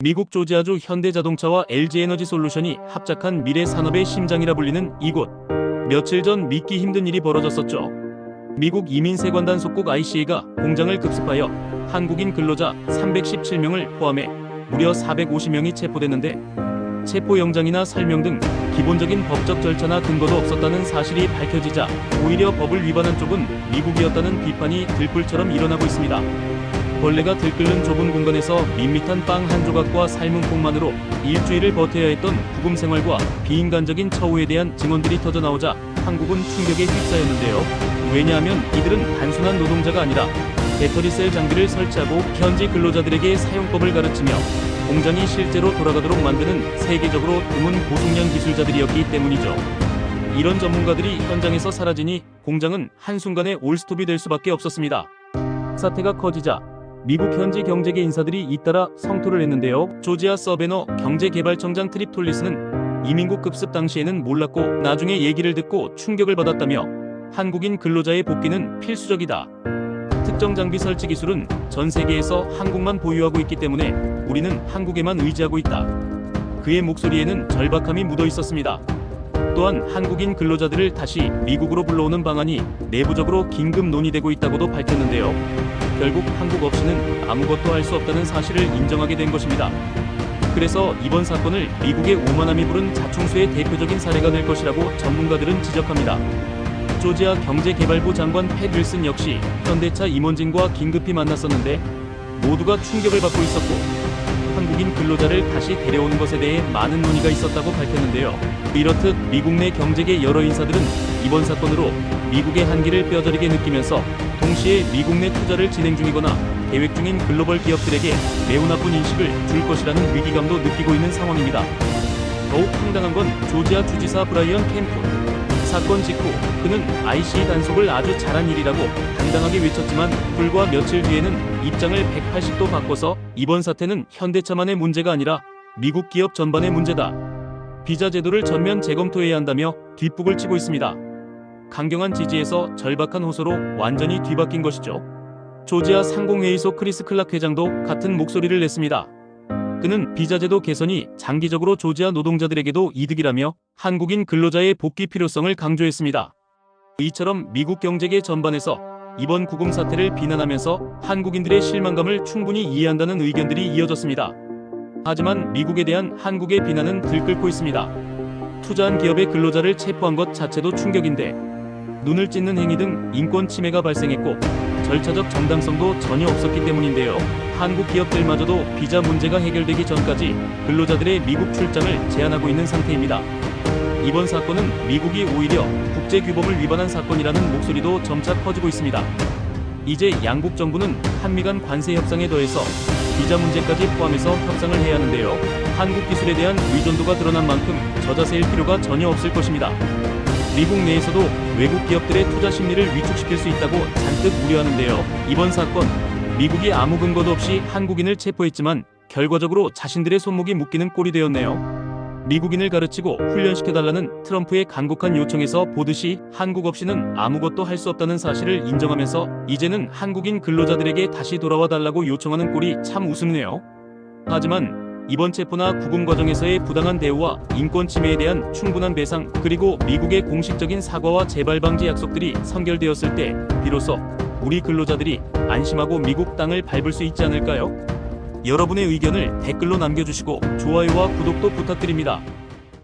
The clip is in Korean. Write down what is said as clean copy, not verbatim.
미국 조지아주 현대자동차와 LG에너지솔루션이 합작한 미래 산업의 심장이라 불리는 이곳. 며칠 전 믿기 힘든 일이 벌어졌었죠. 미국 이민세관단 속국 ICA가 공장을 급습하여 한국인 근로자 317명을 포함해 무려 450명이 체포됐는데, 체포영장이나 설명 등 기본적인 법적 절차나 근거도 없었다는 사실이 밝혀지자 오히려 법을 위반한 쪽은 미국이었다는 비판이 들불처럼 일어나고 있습니다. 벌레가 들끓는 좁은 공간에서 밋밋한 빵 한 조각과 삶은 콩만으로 일주일을 버텨야 했던 구금 생활과 비인간적인 처우에 대한 증언들이 터져나오자 한국은 충격에 휩싸였는데요. 왜냐하면 이들은 단순한 노동자가 아니라 배터리셀 장비를 설치하고 현지 근로자들에게 사용법을 가르치며 공장이 실제로 돌아가도록 만드는 세계적으로 드문 고숙련 기술자들이었기 때문이죠. 이런 전문가들이 현장에서 사라지니 공장은 한순간에 올스톱이 될 수밖에 없었습니다. 사태가 커지자 미국 현지 경제계 인사들이 잇따라 성토를 했는데요. 조지아 서베너 경제개발청장 트립 톨리스는 이민국 급습 당시에는 몰랐고 나중에 얘기를 듣고 충격을 받았다며 한국인 근로자의 복귀는 필수적이다. 특정 장비 설치 기술은 전 세계에서 한국만 보유하고 있기 때문에 우리는 한국에만 의지하고 있다. 그의 목소리에는 절박함이 묻어 있었습니다. 또한 한국인 근로자들을 다시 미국으로 불러오는 방안이 내부적으로 긴급 논의되고 있다고도 밝혔는데요. 결국 한국 없이는 아무것도 할 수 없다는 사실을 인정하게 된 것입니다. 그래서 이번 사건을 미국의 오만함이 부른 자충수의 대표적인 사례가 될 것이라고 전문가들은 지적합니다. 조지아 경제개발부 장관 팻 윌슨 역시 현대차 임원진과 긴급히 만났었는데 모두가 충격을 받고 있었고, 한국인 근로자를 다시 데려오는 것에 대해 많은 논의가 있었다고 밝혔는데요. 이렇듯 미국 내 경제계 여러 인사들은 이번 사건으로 미국의 한계를 뼈저리게 느끼면서 동시에 미국 내 투자를 진행 중이거나 계획 중인 글로벌 기업들에게 매우 나쁜 인식을 줄 것이라는 위기감도 느끼고 있는 상황입니다. 더욱 황당한 건 조지아 주지사 브라이언 캠프. 사건 직후 그는 ICA 단속을 아주 잘한 일이라고 당당하게 외쳤지만 불과 며칠 뒤에는 입장을 180도 바꿔서 이번 사태는 현대차만의 문제가 아니라 미국 기업 전반의 문제다. 비자 제도를 전면 재검토해야 한다며 뒷북을 치고 있습니다. 강경한 지지에서 절박한 호소로 완전히 뒤바뀐 것이죠. 조지아 상공회의소 크리스 클락 회장도 같은 목소리를 냈습니다. 그는 비자 제도 개선이 장기적으로 조지아 노동자들에게도 이득이라며 한국인 근로자의 복귀 필요성을 강조했습니다. 이처럼 미국 경제계 전반에서 이번 구금 사태를 비난하면서 한국인들의 실망감을 충분히 이해한다는 의견들이 이어졌습니다. 하지만 미국에 대한 한국의 비난은 들끓고 있습니다. 투자한 기업의 근로자를 체포한 것 자체도 충격인데 눈을 찢는 행위 등 인권 침해가 발생했고 절차적 정당성도 전혀 없었기 때문인데요. 한국 기업들마저도 비자 문제가 해결되기 전까지 근로자들의 미국 출장을 제한하고 있는 상태입니다. 이번 사건은 미국이 오히려 국제규범을 위반한 사건이라는 목소리도 점차 커지고 있습니다. 이제 양국 정부는 한미 간 관세 협상에 더해서 비자 문제까지 포함해서 협상을 해야 하는데요. 한국 기술에 대한 의존도가 드러난 만큼 저자세일 필요가 전혀 없을 것입니다. 미국 내에서도 외국 기업들의 투자 심리를 위축시킬 수 있다고 잔뜩 우려하는데요. 이번 사건, 미국이 아무 근거도 없이 한국인을 체포했지만 결과적으로 자신들의 손목이 묶이는 꼴이 되었네요. 미국인을 가르치고 훈련시켜달라는 트럼프의 간곡한 요청에서 보듯이 한국 없이는 아무것도 할 수 없다는 사실을 인정하면서 이제는 한국인 근로자들에게 다시 돌아와 달라고 요청하는 꼴이 참 우습네요. 하지만 이번 체포나 구금 과정에서의 부당한 대우와 인권 침해에 대한 충분한 배상, 그리고 미국의 공식적인 사과와 재발 방지 약속들이 선결되었을 때 비로소 우리 근로자들이 안심하고 미국 땅을 밟을 수 있지 않을까요? 여러분의 의견을 댓글로 남겨주시고 좋아요와 구독도 부탁드립니다.